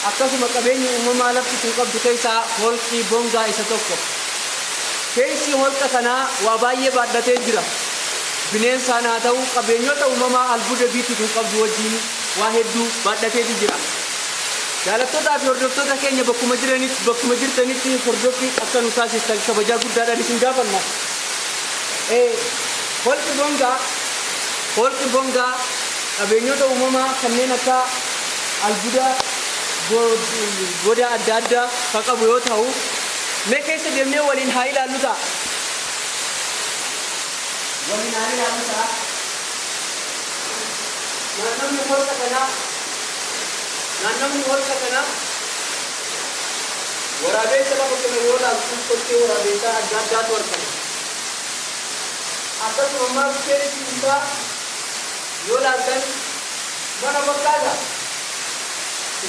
akkasuma qabeenyi uumamaa lafti kun qabdu keessaa holqii bongaa isa tokko. Keessi holqa kanaa waa baay'ee baadhatee jira. Bineensaan haa ta'u qabeenyota uumamaa albuuda biitti kun qabdu wajjin waa hedduu baadhateetu jira. Jaalattoota fi hordoftoota keenya bakkuma jirtanitti hordoffii akka nu taasistan kabajaa guddaadhaan isin gaafanna. Holqi bongaa qabeenyota uumamaa kanneen akka albuuda goda adda addaa kan qabu yoo ta'u, mee keessa deemnee waliin haa ilaallu ta'a. Naannoo holqa kanaa waraabessa lafa kana yoo ilaaltu kottee waraabessaa adda addaatu argama. Akkasuma immoo keessi isaa yoo ilaaltan mana fakkaata.